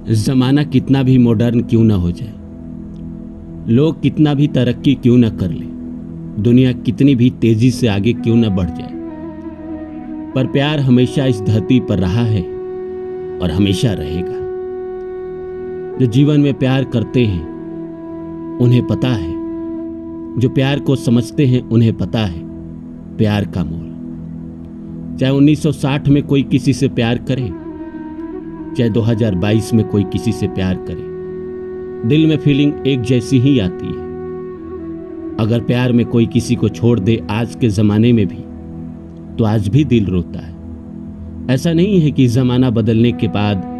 ज़माना कितना भी मॉडर्न क्यों ना हो जाए, लोग कितना भी तरक्की क्यों ना कर ले, दुनिया कितनी भी तेजी से आगे क्यों ना बढ़ जाए, पर प्यार हमेशा इस धरती पर रहा है और हमेशा रहेगा। जो जीवन में प्यार करते हैं उन्हें पता है, जो प्यार को समझते हैं उन्हें पता है प्यार का मोल। चाहे 1960 में कोई किसी से प्यार करे, चाहे 2022 में कोई किसी से प्यार करे, दिल में फीलिंग एक जैसी ही आती है। अगर प्यार में कोई किसी को छोड़ दे आज के ज़माने में भी, तो आज भी दिल रोता है। ऐसा नहीं है कि ज़माना बदलने के बाद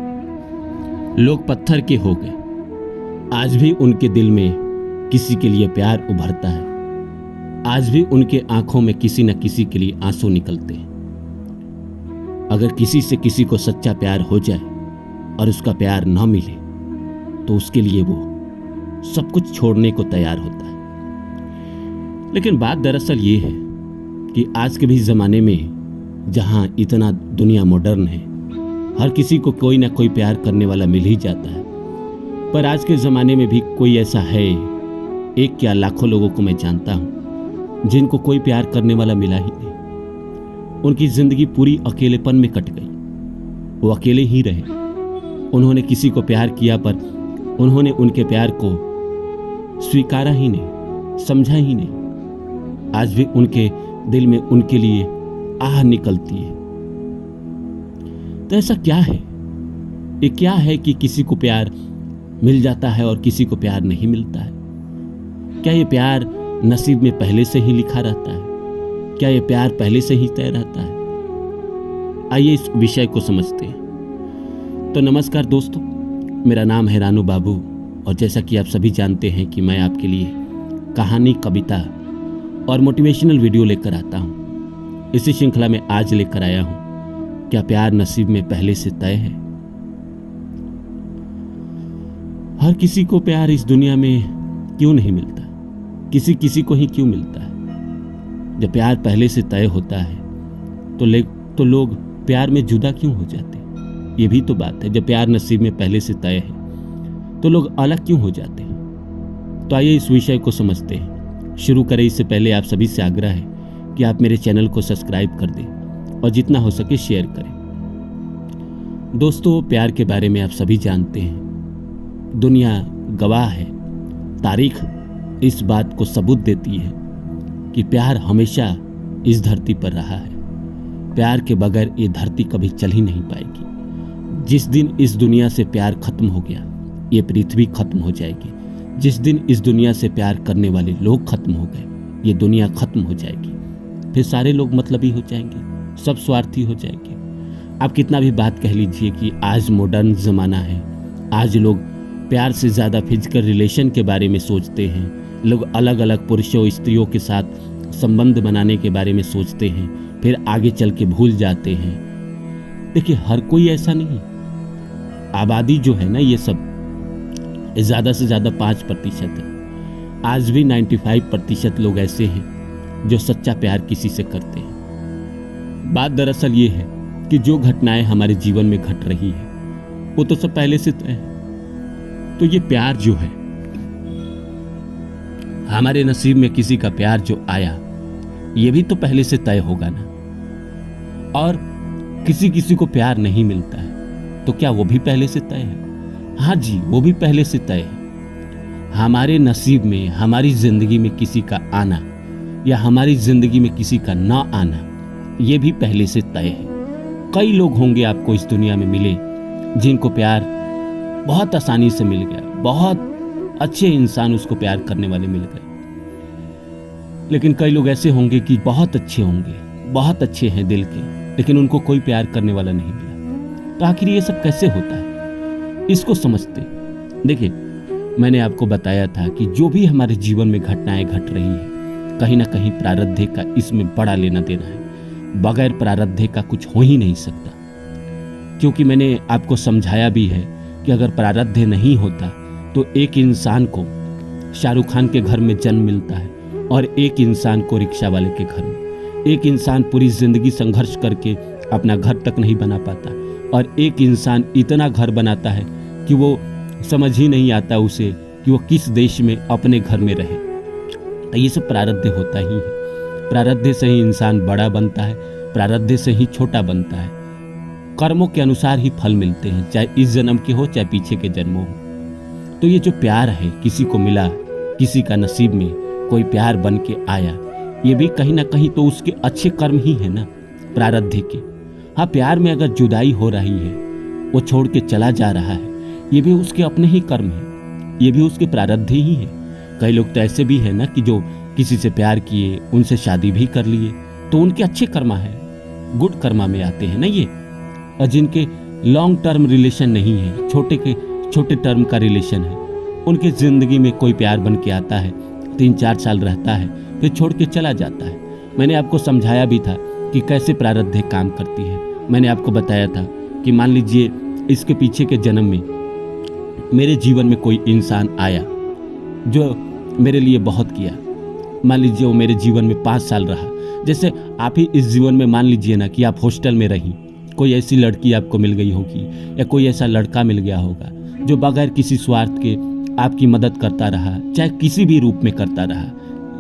लोग पत्थर के हो गए, आज भी उनके दिल में किसी के लिए प्यार उभरता है, आज भी उनके आंखों में किसी न किसी के लिए आंसू निकलते हैं। अगर किसी से किसी को सच्चा प्यार हो जाए और उसका प्यार न मिले, तो उसके लिए वो सब कुछ छोड़ने को तैयार होता है। लेकिन बात दरअसल ये है कि आज के भी ज़माने में जहाँ इतना दुनिया मॉडर्न है, हर किसी को कोई ना कोई प्यार करने वाला मिल ही जाता है, पर आज के ज़माने में भी कोई ऐसा है, एक क्या लाखों लोगों को मैं जानता हूँ जिनको कोई प्यार करने वाला मिला ही नहीं। उनकी ज़िंदगी पूरी अकेलेपन में कट गई, वो अकेले ही रहे। उन्होंने किसी को प्यार किया, पर उन्होंने उनके प्यार को स्वीकारा ही नहीं, समझा ही नहीं। आज भी उनके दिल में उनके लिए आह निकलती है। तो ऐसा क्या है, ये क्या है कि किसी को प्यार मिल जाता है और किसी को प्यार नहीं मिलता है? क्या ये प्यार नसीब में पहले से ही लिखा रहता है? क्या ये प्यार पहले से ही तय रहता है? आइए इस विषय को समझते हैं। तो नमस्कार दोस्तों, मेरा नाम है रानू बाबू, और जैसा कि आप सभी जानते हैं कि मैं आपके लिए कहानी, कविता और मोटिवेशनल वीडियो लेकर आता हूँ। इसी श्रृंखला में आज लेकर आया हूँ, क्या प्यार नसीब में पहले से तय है? हर किसी को प्यार इस दुनिया में क्यों नहीं मिलता? किसी किसी को ही क्यों मिलता है? जब प्यार पहले से तय होता है तो लोग प्यार में जुदा क्यों हो जाते हैं? ये भी तो बात है। जब प्यार नसीब में पहले से तय है तो लोग अलग क्यों हो जाते हैं? तो आइए इस विषय को समझते हैं। शुरू करें इससे पहले आप सभी से आग्रह है कि आप मेरे चैनल को सब्सक्राइब कर दें और जितना हो सके शेयर करें। दोस्तों, प्यार के बारे में आप सभी जानते हैं, दुनिया गवाह है, तारीख इस बात को सबूत देती है कि प्यार हमेशा इस धरती पर रहा है। प्यार के बगैर ये धरती कभी चल ही नहीं पाएगी। जिस दिन इस दुनिया से प्यार खत्म हो गया, ये पृथ्वी खत्म हो जाएगी। जिस दिन इस दुनिया से प्यार करने वाले लोग खत्म हो गए, ये दुनिया खत्म हो जाएगी। फिर सारे लोग मतलबी हो जाएंगे, सब स्वार्थी हो जाएंगे। आप कितना भी बात कह लीजिए कि आज मॉडर्न ज़माना है, आज लोग प्यार से ज़्यादा फिजिकल रिलेशन के बारे में सोचते हैं। लोग अलग अलग पुरुषों स्त्रियों के साथ संबंध बनाने के बारे में सोचते हैं, फिर आगे चल के भूल जाते हैं। देखिए, हर कोई ऐसा नहीं। आबादी जो है ना, ये सब ज़्यादा से ज़्यादा 5% है। आज भी 95% लोग ऐसे हैं जो सच्चा प्यार किसी से करते हैं। बात दरअसल ये है कि जो घटनाएं हमारे जीवन में घट रही है वो तो सब पहले से तय है। तो ये प्यार जो है, हमारे नसीब में किसी का प्यार जो आया, ये भी तो पहले से तय होगा ना। और किसी किसी को प्यार नहीं मिलता है, तो क्या वो भी पहले से तय है? हाँ जी, वो भी पहले से तय है। हमारे नसीब में, हमारी जिंदगी में किसी का आना या हमारी जिंदगी में किसी का ना आना, ये भी पहले से तय है। कई लोग होंगे आपको इस दुनिया में मिले जिनको प्यार बहुत आसानी से मिल गया, बहुत अच्छे इंसान उसको प्यार करने वाले मिल गए। लेकिन कई लोग ऐसे होंगे कि बहुत अच्छे होंगे, बहुत अच्छे हैं दिल के, लेकिन उनको कोई प्यार करने वाला नहीं मिला। तो आखिर ये सब कैसे होता है, इसको समझते। देखिए, मैंने आपको बताया था कि जो भी हमारे जीवन में घटनाएं घट रही है, कहीं ना कहीं प्रारब्ध का इसमें बड़ा लेना देना है। बगैर प्रारब्ध का कुछ हो ही नहीं सकता, क्योंकि मैंने आपको समझाया भी है कि अगर प्रारब्ध नहीं होता तो एक इंसान को शाहरुख खान के घर में जन्म मिलता है और एक इंसान को रिक्शा वाले के घर में। एक इंसान पूरी जिंदगी संघर्ष करके अपना घर तक नहीं बना पाता, और एक इंसान इतना घर बनाता है कि वो समझ ही नहीं आता उसे कि वो किस देश में अपने घर में रहे। तो ये सब प्रारब्ध होता ही है। प्रारब्ध से ही इंसान बड़ा बनता है, प्रारब्ध से ही छोटा बनता है। कर्मों के अनुसार ही फल मिलते हैं, चाहे इस जन्म के हो चाहे पीछे के जन्मों हो। तो ये जो प्यार है, किसी को मिला, किसी का नसीब में कोई प्यार बन के आया, ये भी कहीं ना कहीं तो उसके अच्छे कर्म ही है ना, प्रारब्ध के। हाँ, प्यार में अगर जुदाई हो रही है, वो छोड़ के चला जा रहा है, ये भी उसके अपने ही कर्म है, ये भी उसके प्रारब्ध ही है। कई लोग तो ऐसे भी है ना कि जो किसी से प्यार किए, उनसे शादी भी कर लिए, तो उनके अच्छे कर्मा है, गुड कर्मा में आते हैं ना ये। और जिनके लॉन्ग टर्म रिलेशन नहीं है, छोटे टर्म का रिलेशन है, उनके जिंदगी में कोई प्यार बन के आता है, 3-4 साल रहता है, फिर छोड़ के चला जाता है। मैंने आपको समझाया भी था कि कैसे प्रारब्ध काम करती है। मैंने आपको बताया था कि मान लीजिए इसके पीछे के जन्म में मेरे जीवन में कोई इंसान आया जो मेरे लिए बहुत किया। मान लीजिए वो मेरे जीवन में 5 साल रहा। जैसे आप ही इस जीवन में मान लीजिए ना कि आप हॉस्टल में रहीं, कोई ऐसी लड़की आपको मिल गई होगी या कोई ऐसा लड़का मिल गया होगा जो बगैर किसी स्वार्थ के आपकी मदद करता रहा, चाहे किसी भी रूप में करता रहा।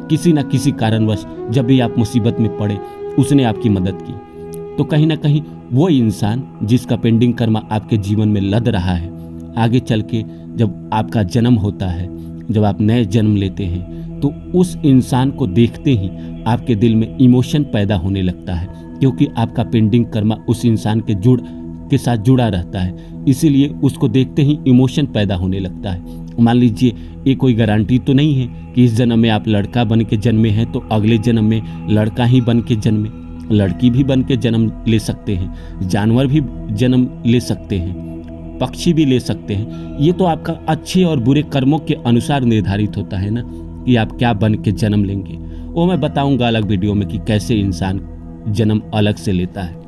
किसी न किसी कारणवश जब भी आप मुसीबत में पड़े, उसने आपकी मदद की। तो कहीं ना कहीं वो इंसान जिसका पेंडिंग कर्मा आपके जीवन में लद रहा है, आगे चल के जब आपका जन्म होता है, जब आप नए जन्म लेते हैं, तो उस इंसान को देखते ही आपके दिल में इमोशन पैदा होने लगता है, क्योंकि आपका पेंडिंग कर्मा उस इंसान के साथ जुड़ा रहता है। इसीलिए उसको देखते ही इमोशन पैदा होने लगता है। मान लीजिए ये कोई गारंटी तो नहीं है कि इस जन्म में आप लड़का बन के जन्मे हैं तो अगले जन्म में लड़का ही बन के जन्मे। लड़की भी बन के जन्म ले सकते हैं, जानवर भी जन्म ले सकते हैं, पक्षी भी ले सकते हैं। ये तो आपका अच्छे और बुरे कर्मों के अनुसार निर्धारित होता है ना कि आप क्या बन के जन्म लेंगे। वो मैं बताऊंगा अलग वीडियो में कि कैसे इंसान जन्म अलग से लेता है।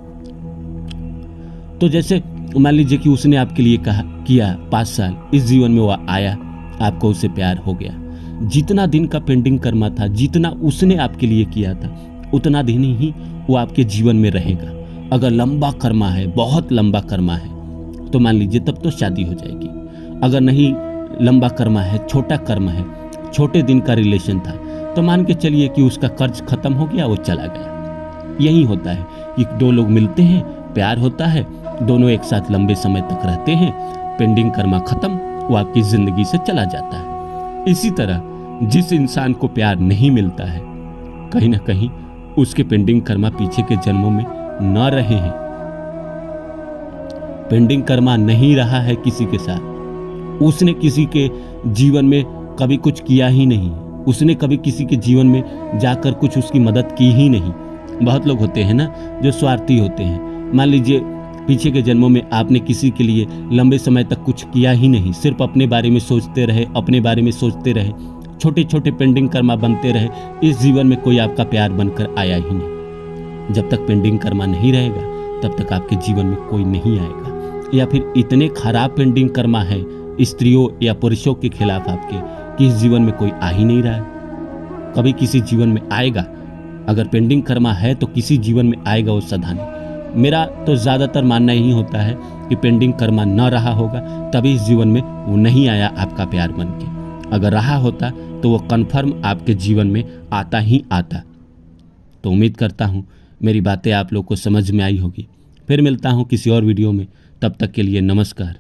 तो जैसे मान लीजिए कि उसने आपके लिए किया 5 साल, इस जीवन में वो आया, आपको उससे प्यार हो गया। जितना दिन का पेंडिंग कर्मा था, जितना उसने आपके लिए किया था, उतना दिन ही वो आपके जीवन में रहेगा। अगर लंबा कर्मा है, बहुत लंबा कर्मा है, तो मान लीजिए तब तो शादी हो जाएगी। अगर नहीं लंबा कर्मा है, छोटा कर्म है, छोटे दिन का रिलेशन था, तो मान के चलिए कि उसका कर्ज खत्म हो गया, वो चला गया। यही होता है कि 2 लोग मिलते हैं, प्यार होता है, दोनों एक साथ लंबे समय तक रहते हैं, पेंडिंग कर्मा खत्म, वो आपकी जिंदगी से चला जाता है। इसी तरह जिस इंसान को प्यार नहीं मिलता है, कहीं ना कहीं उसके पेंडिंग कर्मा पीछे के जन्मों में न रहे हैं। पेंडिंग कर्मा नहीं रहा है किसी के साथ, उसने किसी के जीवन में कभी कुछ किया ही नहीं, उसने कभी किसी के जीवन में जाकर कुछ उसकी मदद की ही नहीं। बहुत लोग होते हैं ना जो स्वार्थी होते हैं। मान लीजिए पीछे के जन्मों में आपने किसी के लिए लंबे समय तक कुछ किया ही नहीं, सिर्फ अपने बारे में सोचते रहे, अपने बारे में सोचते रहे, छोटे छोटे पेंडिंग कर्मा बनते रहे। इस जीवन में कोई आपका प्यार बनकर आया ही नहीं। जब तक पेंडिंग कर्मा नहीं रहेगा, तब तक आपके जीवन में कोई नहीं आएगा। या फिर इतने खराब पेंडिंग कर्मा है स्त्रियों या पुरुषों के खिलाफ आपके कि इस जीवन में कोई आ ही नहीं रहा है। कभी किसी जीवन में आएगा, अगर पेंडिंग कर्मा है तो किसी जीवन में आएगा वो सधाने। मेरा तो ज़्यादातर मानना यही होता है कि पेंडिंग कर्मा न रहा होगा, तभी इस जीवन में वो नहीं आया आपका प्यार बन के। अगर रहा होता तो वो कन्फर्म आपके जीवन में आता ही आता। तो उम्मीद करता हूँ मेरी बातें आप लोग को समझ में आई होगी। फिर मिलता हूँ किसी और वीडियो में, तब तक के लिए नमस्कार।